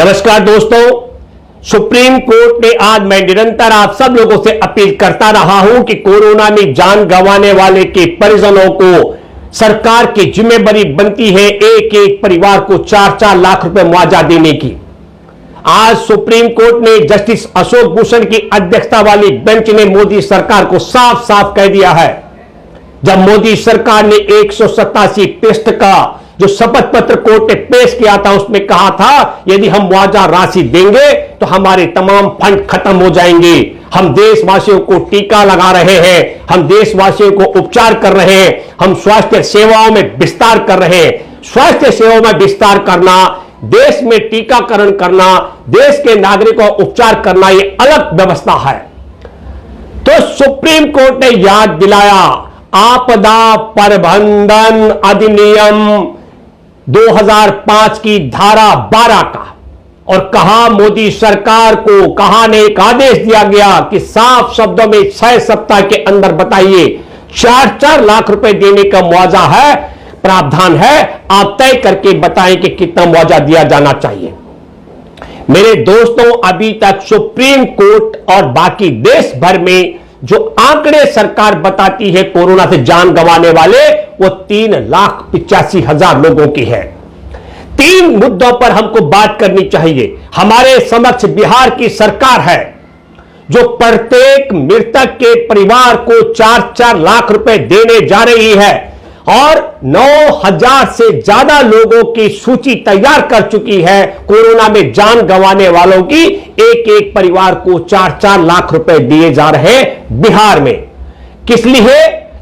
नमस्कार दोस्तों, supreme court ने आज, मैं निरंतर आप सब लोगों से अपील करता रहा हूं कि कोरोना में जान गंवाने वाले के परिजनों को सरकार की जिम्मेदारी बनती है एक एक परिवार को 4-4 लाख रुपए मुआवजा देने की। आज सुप्रीम कोर्ट ने जस्टिस अशोक भूषण की अध्यक्षता वाली बेंच ने मोदी सरकार को साफ साफ कह दिया है। जब मोदी सरकार ने 187 पृष्ठ का जो शपथ पत्र कोर्ट ने पेश किया था, उसमें कहा था यदि हम मुआवजा राशि देंगे तो हमारे तमाम फंड खत्म हो जाएंगे। हम देशवासियों को टीका लगा रहे हैं, हम देशवासियों को उपचार कर रहे हैं, हम स्वास्थ्य सेवाओं में विस्तार कर रहे हैं। स्वास्थ्य सेवाओं में विस्तार करना, देश में टीकाकरण करना, देश के नागरिकों का उपचार करना, यह अलग व्यवस्था है। तो सुप्रीम कोर्ट ने याद दिलाया आपदा प्रबंधन अधिनियम 2005 की धारा 12 का, और कहा मोदी सरकार को ने एक आदेश दिया गया कि साफ शब्दों में 6 सप्ताह के अंदर बताइए 4-4 लाख रुपए देने का मुआवजा है, प्रावधान है, आप तय करके बताएं कि कितना मुआवजा दिया जाना चाहिए। मेरे दोस्तों, अभी तक सुप्रीम कोर्ट और बाकी देश भर में जो आंकड़े सरकार बताती है कोरोना से जान गंवाने वाले, वो 3,85,000 लोगों की है। 3 मुद्दों पर हमको बात करनी चाहिए। हमारे समक्ष बिहार की सरकार है जो प्रत्येक मृतक के परिवार को 4-4 लाख रुपए देने जा रही है और 9,000 से ज्यादा लोगों की सूची तैयार कर चुकी है। कोरोना में जान गंवाने वालों की एक एक परिवार को 4-4 लाख रुपए दिए जा रहे हैं बिहार में। किस लिए?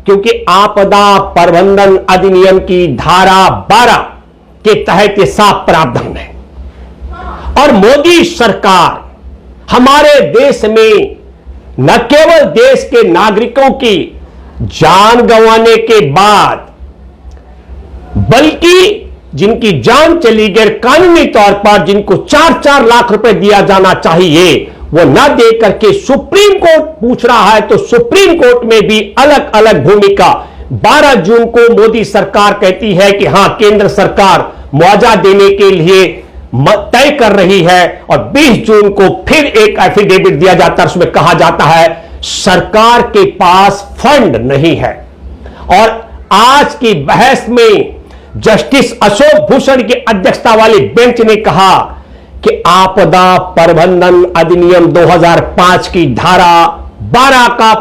क्योंकि आपदा प्रबंधन अधिनियम की धारा 12 के तहत यह साफ प्रावधान है। और मोदी सरकार हमारे देश में न केवल देश के नागरिकों की जान गंवाने के बाद, बल्कि जिनकी जान चली गई कानूनी तौर पर, जिनको 4-4 लाख रुपए दिया जाना चाहिए, वो ना दे करके सुप्रीम कोर्ट पूछ रहा है। तो सुप्रीम कोर्ट में भी अलग अलग भूमिका। 12 जून को मोदी सरकार कहती है कि हां, केंद्र सरकार मुआवजा देने के लिए तय कर रही है, और 20 जून को फिर एक एफिडेविट दिया जाता है, उसमें कहा जाता है सरकार के पास फंड नहीं है। और आज की बहस में जस्टिस अशोक भूषण की अध्यक्षता वाली बेंच ने कहा कि आपदा प्रबंधन अधिनियम 2005 की धारा 12 का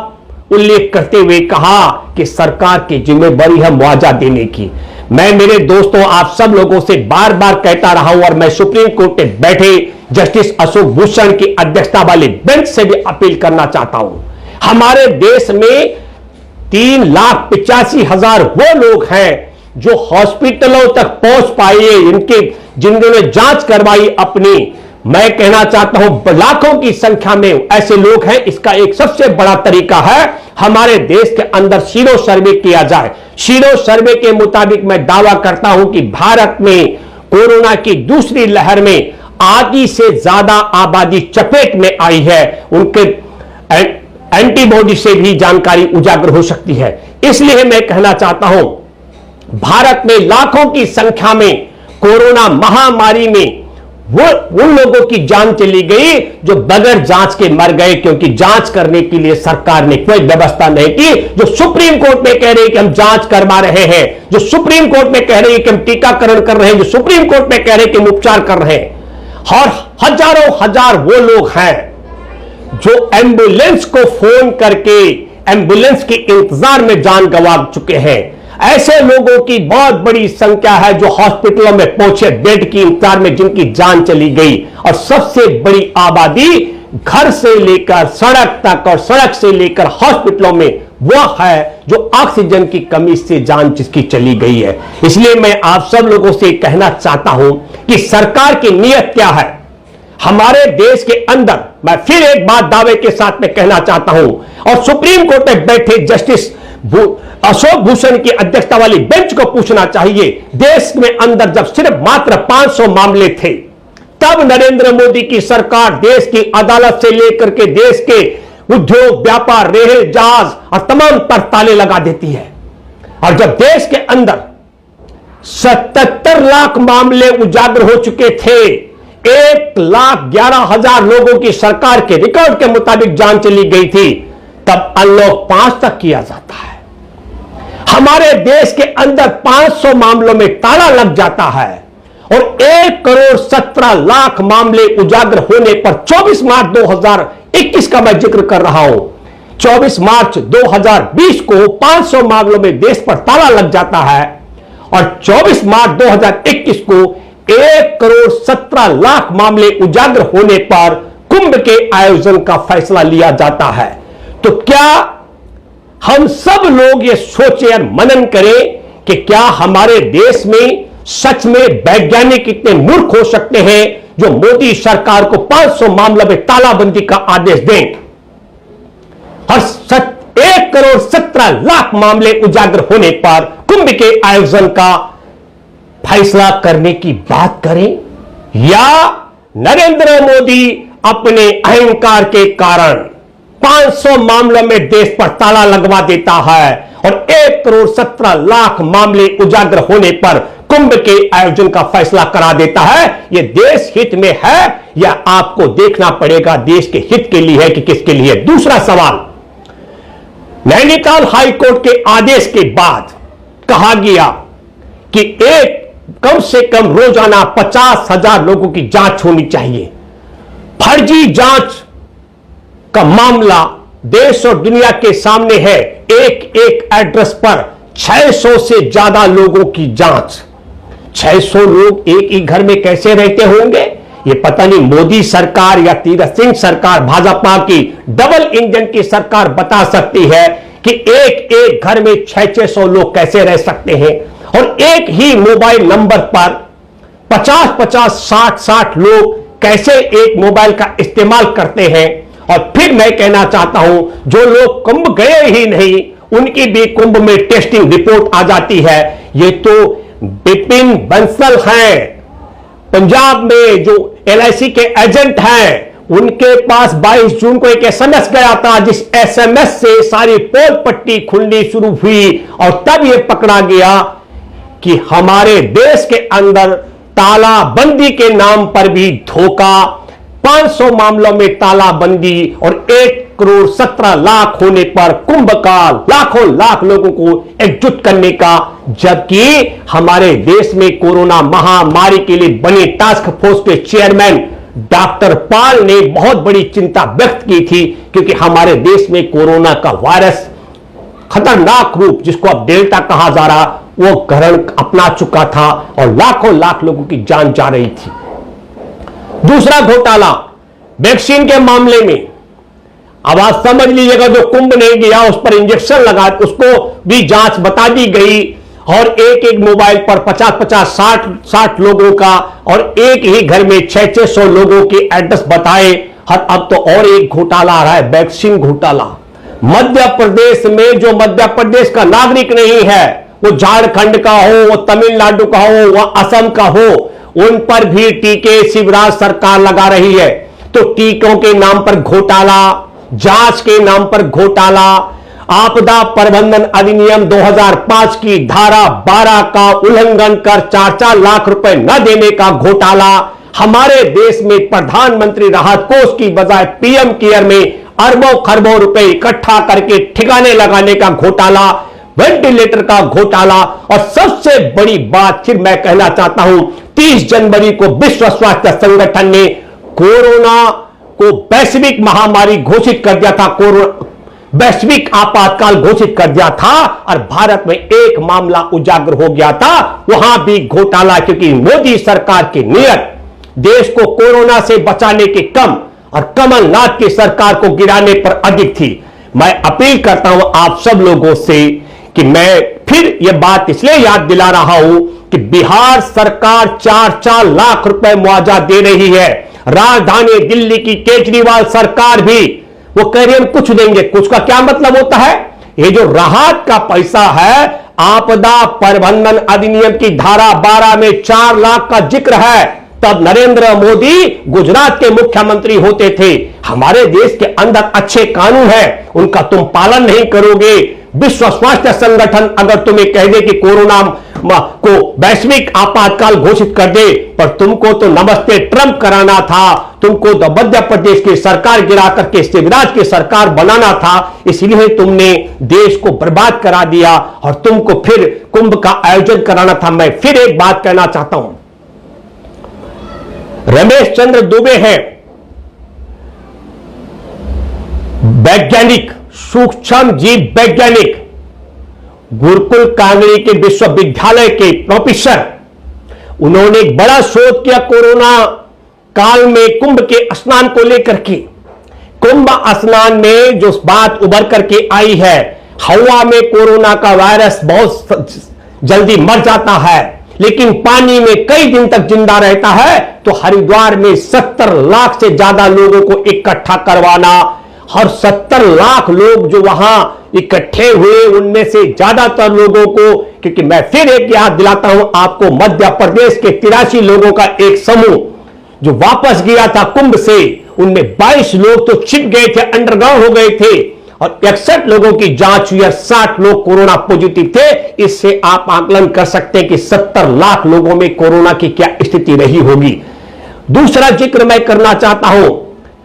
उल्लेख करते हुए कहा कि सरकार की जिम्मेदारी है मुआवजा देने की। मैं, मेरे दोस्तों, आप सब लोगों से बार बार कहता रहा हूं, और मैं सुप्रीम कोर्ट में बैठे जस्टिस अशोक भूषण की अध्यक्षता वाली बेंच से भी अपील करना चाहता हूं। हमारे देश में 3,85,000 वो लोग हैं जो हॉस्पिटलों तक पहुंच पाए, जिन्होंने जांच करवाई अपनी। मैं कहना चाहता हूं लाखों की संख्या में ऐसे लोग हैं। इसका एक सबसे बड़ा तरीका है हमारे देश के अंदर सीरो सर्वे किया जाए। सीरो सर्वे के मुताबिक मैं दावा करता हूं कि भारत में कोरोना की दूसरी लहर में आधी से ज्यादा आबादी चपेट में आई है। उनके एंटीबॉडी से भी जानकारी उजागर हो सकती है। इसलिए मैं कहना चाहता हूं, भारत में लाखों की संख्या में कोरोना महामारी में वो उन लोगों की जान चली गई जो बगैर जांच के मर गए, क्योंकि जांच करने के लिए सरकार ने कोई व्यवस्था नहीं की। जो सुप्रीम कोर्ट में कह रही है कि हम जांच करवा रहे हैं, जो सुप्रीम कोर्ट में कह रही है कि हम टीकाकरण कर रहे हैं, जो सुप्रीम कोर्ट में कह रहे हैं कि हम उपचार कर रहे हैं, और हजारों हजार वो लोग हैं जो एम्बुलेंस को फोन करके एम्बुलेंस के इंतजार में जान गंवा चुके हैं। ऐसे लोगों की बहुत बड़ी संख्या है जो हॉस्पिटलों में पहुंचे बेड की इंतजार में, जिनकी जान चली गई। और सबसे बड़ी आबादी घर से लेकर सड़क तक और सड़क से लेकर हॉस्पिटलों में वह है जो ऑक्सीजन की कमी से जान जिसकी चली गई है। इसलिए मैं आप सब लोगों से कहना चाहता हूं कि सरकार की नीयत क्या है हमारे देश के अंदर। मैं फिर एक बात दावे के साथ में कहना चाहता हूं, और सुप्रीम कोर्ट में बैठे जस्टिस अशोक भूषण की अध्यक्षता वाली बेंच को पूछना चाहिए, देश में अंदर जब सिर्फ मात्र 500 मामले थे, तब नरेंद्र मोदी की सरकार देश की अदालत से लेकर के देश के उद्योग, व्यापार, रेल, जहाज और तमाम पर ताले लगा देती है। और जब देश के अंदर 77 लाख मामले उजागर हो चुके थे, 1,11,000 लोगों की सरकार के रिकॉर्ड के मुताबिक जान चली गई थी, तब अनलॉक 5 तक किया जाता है। हमारे देश के अंदर 500 मामलों में ताला लग जाता है और 1,17,00,000 मामले उजागर होने पर 24 मार्च 2021 का मैं जिक्र कर रहा हूं। 24 मार्च 2020 को 500 मामलों में देश पर ताला लग जाता है और 24 मार्च 2021 को 1,17,00,000 मामले उजागर होने पर कुंभ के आयोजन का फैसला लिया जाता है। तो क्या हम सब लोग ये सोचें और मनन करें कि क्या हमारे देश में सच में वैज्ञानिक इतने मूर्ख हो सकते हैं जो मोदी सरकार को 500 मामलों में तालाबंदी का आदेश दें और 1,17,00,000 मामले उजागर होने पर कुंभ के आयोजन का फैसला करने की बात करें? या नरेंद्र मोदी अपने अहंकार के कारण 500 मामलों में देश पर ताला लगवा देता है और 1,17,00,000 मामले उजागर होने पर कुंभ के आयोजन का फैसला करा देता है? यह देश हित में है या आपको देखना पड़ेगा देश के हित के लिए है कि किसके लिए? दूसरा सवाल, नैनीताल हाईकोर्ट के आदेश के बाद कहा गया कि कम से कम रोजाना 50,000 लोगों की जांच होनी चाहिए। फर्जी जांच का मामला देश और दुनिया के सामने है। एक एक एड्रेस पर 600 से ज्यादा लोगों की जांच। 600 लोग एक ही घर में कैसे रहते होंगे? ये पता नहीं मोदी सरकार या तीरथ सिंह सरकार, भाजपा की डबल इंजन की सरकार बता सकती है कि एक एक घर में 600 लोग कैसे रह सकते हैं और एक ही मोबाइल नंबर पर 50-50, 60-60 लोग कैसे एक मोबाइल का इस्तेमाल करते हैं। और फिर मैं कहना चाहता हूं, जो लोग कुंभ गए ही नहीं उनकी भी कुंभ में टेस्टिंग रिपोर्ट आ जाती है। ये तो बिपिन बंसल हैं, पंजाब में जो LIC के एजेंट हैं, उनके पास 22 जून को एक SMS गया था, जिस SMS से सारी पोल पट्टी खुलनी शुरू हुई और तब यह पकड़ा गया कि हमारे देश के अंदर तालाबंदी के नाम पर भी धोखा। 500 मामलों में तालाबंदी और 1,17,00,000 होने पर कुंभ का लाखों लाख लोगों को एकजुट करने का, जबकि हमारे देश में कोरोना महामारी के लिए बने टास्क फोर्स के चेयरमैन डॉक्टर पाल ने बहुत बड़ी चिंता व्यक्त की थी, क्योंकि हमारे देश में कोरोना का वायरस खतरनाक रूप, जिसको अब डेल्टा कहा जा रहा, वो ग्रहण अपना चुका था और लाखों लाख लोगों की जान जा रही थी। दूसरा घोटाला वैक्सीन के मामले में, अब आप समझ लीजिएगा, जो कुंभ नहीं गया उस पर इंजेक्शन लगा, उसको भी जांच बता दी गई और एक एक मोबाइल पर 50-50, 60-60 लोगों का और एक ही घर में 600 लोगों के एड्रेस बताए। अब तो और एक घोटाला आ रहा है, वैक्सीन घोटाला। मध्य प्रदेश में जो मध्य प्रदेश का नागरिक नहीं है, वो झारखंड का हो, वो तमिलनाडु का हो, वो असम का हो, उन पर भी टीके शिवराज सरकार लगा रही है। तो टीकों के नाम पर घोटाला, जांच के नाम पर घोटाला, आपदा प्रबंधन अधिनियम 2005 की धारा 12 का उल्लंघन कर 4-4 लाख रुपए न देने का घोटाला, हमारे देश में प्रधानमंत्री राहत कोष की बजाय PM केयर में अरबों खरबों रुपए इकट्ठा करके ठिकाने लगाने का घोटाला, वेंटिलेटर का घोटाला। और सबसे बड़ी बात फिर मैं कहना चाहता हूं, 30 जनवरी को विश्व स्वास्थ्य संगठन ने कोरोना को वैश्विक महामारी घोषित कर दिया था, वैश्विक आपातकाल घोषित कर दिया था और भारत में एक मामला उजागर हो गया था, वहां भी घोटाला, क्योंकि मोदी सरकार की नीयत देश को कोरोना से बचाने के कम और कमलनाथ की सरकार को गिराने पर अधिक थी। मैं अपील करता हूं आप सब लोगों से कि मैं फिर यह बात इसलिए याद दिला रहा हूं कि बिहार सरकार 4-4 लाख रुपए मुआवजा दे रही है। राजधानी दिल्ली की केजरीवाल सरकार भी वो कह रही है हम कुछ देंगे। कुछ का क्या मतलब होता है? ये जो राहत का पैसा है, आपदा प्रबंधन अधिनियम की धारा 12 में 4 लाख का जिक्र है। तब नरेंद्र मोदी गुजरात के मुख्यमंत्री होते थे। हमारे देश के अंदर अच्छे कानून हैं, उनका तुम पालन नहीं करोगे, विश्व स्वास्थ्य संगठन अगर तुम्हें कह दे कि कोरोना को वैश्विक आपातकाल घोषित कर दे, पर तुमको तो नमस्ते ट्रंप कराना था, तुमको तो मध्य प्रदेश की सरकार गिरा करके शिवराज की सरकार बनाना था, इसलिए तुमने देश को बर्बाद करा दिया और तुमको फिर कुंभ का आयोजन कराना था। मैं फिर एक बात कहना चाहता हूं, रमेश चंद्र दुबे है वैज्ञानिक, सूक्ष्म जीव वैज्ञानिक, गुरुकुल कांगड़ी के विश्वविद्यालय के प्रोफेसर। उन्होंने एक बड़ा शोध किया कोरोना काल में कुंभ के स्नान को लेकर के। कुंभ स्नान में जो बात उभर करके आई है, हवा में कोरोना का वायरस बहुत जल्दी मर जाता है लेकिन पानी में कई दिन तक जिंदा रहता है, तो हरिद्वार में 70 लाख से ज्यादा लोगों को इकट्ठा करवाना और 70 लाख लोग जो वहां इकट्ठे हुए उनमें से ज्यादातर लोगों को, क्योंकि मैं फिर एक याद दिलाता हूं आपको, मध्य प्रदेश के 83 लोगों का एक समूह जो वापस गया था कुंभ से, उनमें 22 लोग तो छिप गए थे, अंडरग्राउंड हो गए थे और 61 लोगों की जांच हुई और 60 लोग कोरोना पॉजिटिव थे। इससे आप आकलन कर सकते हैं कि 70 लाख लोगों में कोरोना की क्या स्थिति रही होगी। दूसरा जिक्र मैं करना चाहता हूं,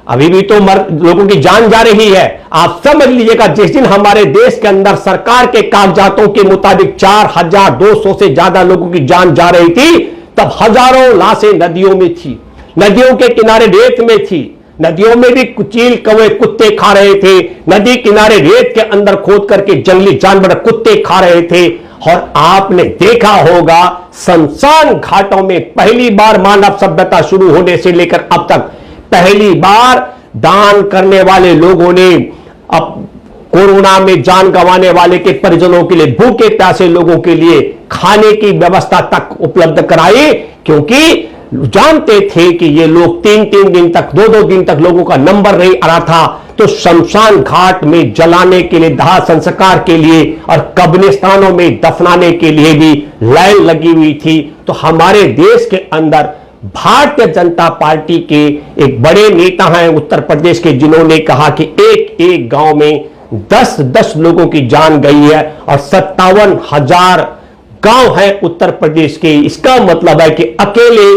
अभी भी तो लोगों की जान जा रही है। आप समझ लीजिएगा, जिस दिन हमारे देश के अंदर सरकार के कागजातों के मुताबिक 4200 से ज्यादा लोगों की जान जा रही थी, तब हजारों लाशें नदियों में थी, नदियों के किनारे रेत में थी, नदियों में भी चील कौवे कुत्ते खा रहे थे, नदी किनारे रेत के अंदर खोद करके जंगली जानवर कुत्ते खा रहे थे। और आपने देखा होगा शमशान घाटों में पहली बार मानव सभ्यता शुरू होने से लेकर अब तक पहली बार दान करने वाले लोगों ने अब कोरोना में जान गंवाने वाले के परिजनों के लिए, भूखे प्यासे लोगों के लिए खाने की व्यवस्था तक उपलब्ध कराई, क्योंकि जानते थे कि ये लोग 3-3 दिन तक, 2-2 दिन तक लोगों का नंबर नहीं आ रहा था, तो शमशान घाट में जलाने के लिए, दाह संस्कार के लिए और कब्रिस्तानों में दफनाने के लिए भी लाइन लगी हुई थी। तो हमारे देश के अंदर भारतीय जनता पार्टी के एक बड़े नेता हैं उत्तर प्रदेश के, जिन्होंने कहा कि एक एक गांव में 10-10 लोगों की जान गई है और 57,000 गांव हैं उत्तर प्रदेश के। इसका मतलब है कि अकेले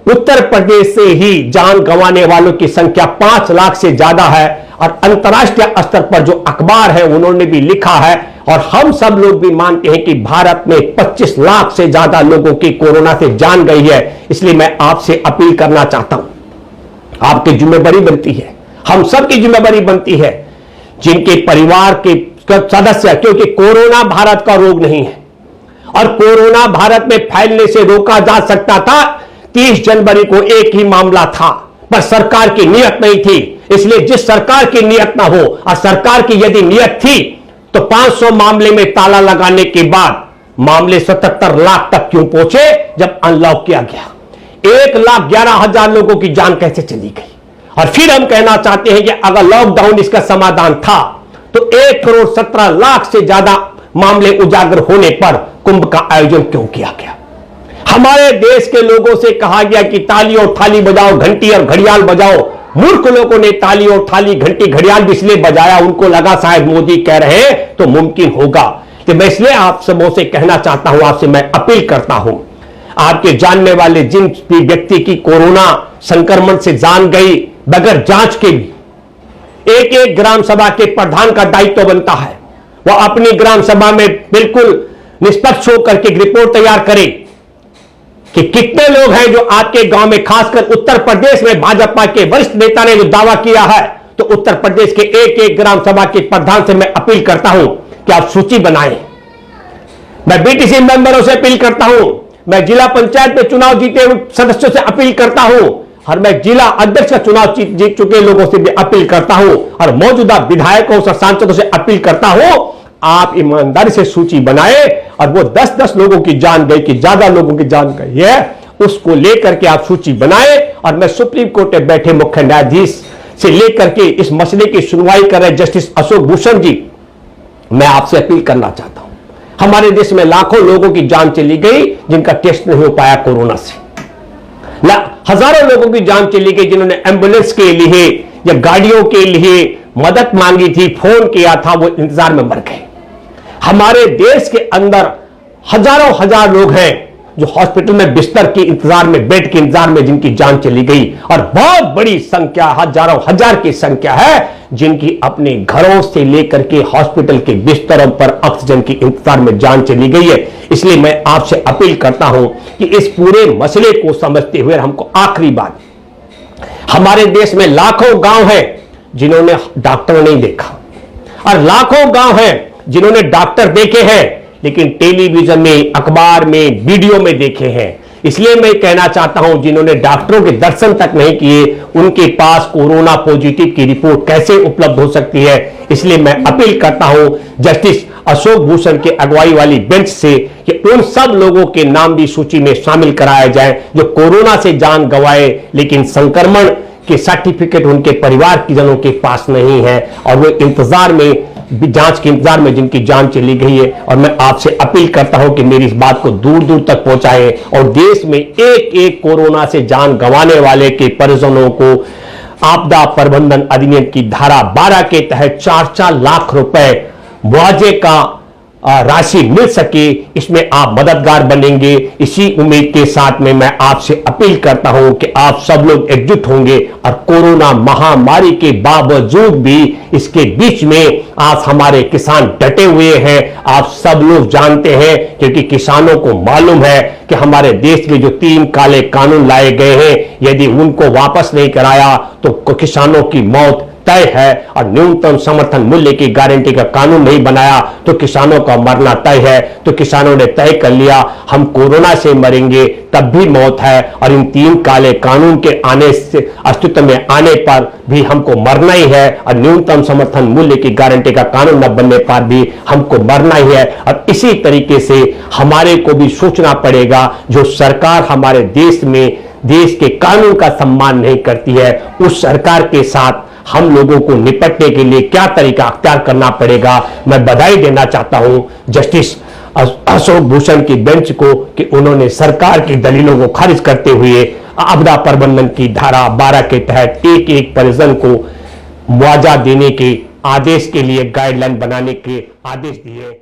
उत्तर प्रदेश से ही जान गंवाने वालों की संख्या 5 लाख से ज्यादा है। और अंतर्राष्ट्रीय स्तर पर जो अखबार है उन्होंने भी लिखा है और हम सब लोग भी मानते हैं कि भारत में 25 लाख से ज्यादा लोगों की कोरोना से जान गई है। इसलिए मैं आपसे अपील करना चाहता हूं, आपकी जिम्मेदारी बनती है, हम सबकी जिम्मेदारी बनती है, जिनके परिवार के सदस्य, क्योंकि कोरोना भारत का रोग नहीं है और कोरोना भारत में फैलने से रोका जा सकता था। 30 जनवरी को एक ही मामला था, पर सरकार की नियत नहीं थी। इसलिए जिस सरकार की नियत ना हो, और सरकार की यदि नियत थी तो 500 मामले में ताला लगाने के बाद मामले 77 लाख तक क्यों पहुंचे जब अनलॉक किया गया? 1,11,000 लोगों की जान कैसे चली गई? और फिर हम कहना चाहते हैं कि अगर लॉकडाउन इसका समाधान था तो 1,17,00,000 से ज्यादा मामले उजागर होने पर कुंभ का आयोजन क्यों किया गया? हमारे देश के लोगों से कहा गया कि ताली और थाली बजाओ, घंटी और घड़ियाल बजाओ। मूर्ख लोगों ने ताली और थाली, घंटी, घड़ियाल भी इसलिए बजाया, उनको लगा शायद मोदी कह रहे हैं तो मुमकिन होगा। तो मैं इसलिए आप सबों से कहना चाहता हूं, आपसे मैं अपील करता हूं, आपके जानने वाले जिन भी व्यक्ति की कोरोना संक्रमण से जान गई बगैर जांच के भी, एक एक ग्राम सभा के प्रधान का दायित्व बनता है वह अपनी ग्राम सभा में बिल्कुल निष्पक्ष होकर के रिपोर्ट तैयार करे कि कितने लोग हैं जो आपके गांव में, खासकर उत्तर प्रदेश में भाजपा के वरिष्ठ नेता ने जो दावा किया है। तो उत्तर प्रदेश के एक एक ग्राम सभा के प्रधान से मैं अपील करता हूं कि आप सूची बनाएं। मैं बीटीसी मेंबरों से अपील करता हूं, मैं जिला पंचायत में चुनाव जीते हुए सदस्यों से अपील करता हूं और मैं जिला अध्यक्ष का चुनाव जीत चुके लोगों से भी अपील करता हूं और मौजूदा विधायकों और सांसदों से अपील करता हूं, आप ईमानदारी से सूची बनाए और वो 10-10 लोगों की जान गई कि ज्यादा लोगों की जान गई है, उसको लेकर के आप सूची बनाए। और मैं सुप्रीम कोर्ट में बैठे मुख्य न्यायाधीश से लेकर के इस मसले की सुनवाई कर रहे जस्टिस अशोक भूषण जी, मैं आपसे अपील करना चाहता हूं। हमारे देश में लाखों लोगों की जान चली गई जिनका टेस्ट नहीं हो पाया कोरोना से, हजारों लोगों की जान चली गई जिन्होंने एम्बुलेंस के लिए या गाड़ियों के लिए मदद मांगी थी, फोन किया था, वो इंतजार में मर गए। हमारे देश के अंदर हजारों हजार लोग हैं जो हॉस्पिटल में बिस्तर के इंतजार में, बेड के इंतजार में, जिनकी जान चली गई। और बहुत बड़ी संख्या, हजारों हजार की संख्या है जिनकी अपने घरों से लेकर के हॉस्पिटल के बिस्तरों पर ऑक्सीजन के इंतजार में जान चली गई है। इसलिए मैं आपसे अपील करता हूं कि इस पूरे मसले को समझते हुए हमको आखिरी बात, हमारे देश में लाखों गांव हैं जिन्होंने डॉक्टर नहीं देखा, और लाखों गांव हैं जिन्होंने डॉक्टर देखे हैं लेकिन टेलीविजन में, अखबार में, वीडियो में देखे हैं। इसलिए मैं कहना चाहता हूं, जिन्होंने डॉक्टरों के दर्शन तक नहीं किए, उनके पास कोरोना पॉजिटिव की रिपोर्ट कैसे उपलब्ध हो सकती है। इसलिए मैं अपील करता हूं जस्टिस अशोक भूषण के अगुवाई वाली बेंच से कि उन सब लोगों के नाम भी सूची में शामिल कराए जाएं जो कोरोना से जान गंवाए लेकिन संक्रमण के सर्टिफिकेट उनके परिवार के जनों के पास नहीं है, और वो इंतजार में, जांच के इंतजार में जिनकी जान चली गई है। और मैं आपसे अपील करता हूं कि मेरी इस बात को दूर दूर तक पहुंचाएं और देश में एक एक कोरोना से जान गंवाने वाले के परिजनों को आपदा प्रबंधन अधिनियम की धारा 12 के तहत 4-4 लाख रुपए मुआवजे का राशि मिल सके, इसमें आप मददगार बनेंगे। इसी उम्मीद के साथ में मैं आपसे अपील करता हूं कि आप सब लोग एकजुट होंगे और कोरोना महामारी के बावजूद भी इसके बीच में आज हमारे किसान डटे हुए हैं। आप सब लोग जानते हैं, क्योंकि किसानों को मालूम है कि हमारे देश में जो 3 काले कानून लाए गए हैं, यदि उनको वापस नहीं कराया तो किसानों की मौत तय है। और न्यूनतम समर्थन मूल्य की गारंटी का कानून नहीं बनाया तो किसानों का मरना तय है। तो किसानों ने तय कर लिया, हम कोरोना से मरेंगे तब भी मौत है, और इन 3 काले कानून के आने से, अस्तित्व में आने पर भी हमको मरना ही है, और न्यूनतम समर्थन मूल्य की गारंटी का कानून न बनने पर भी हमको मरना ही है। और इसी तरीके से हमारे को भी सोचना पड़ेगा, जो सरकार हमारे देश में देश के कानून का सम्मान नहीं करती है, उस सरकार के साथ हम लोगों को निपटने के लिए क्या तरीका अख्तियार करना पड़ेगा। मैं बधाई देना चाहता हूं जस्टिस अशोक भूषण की बेंच को कि उन्होंने सरकार की दलीलों को खारिज करते हुए आपदा प्रबंधन की धारा 12 के तहत एक एक परिजन को मुआवजा देने के आदेश के लिए गाइडलाइन बनाने के आदेश दिए।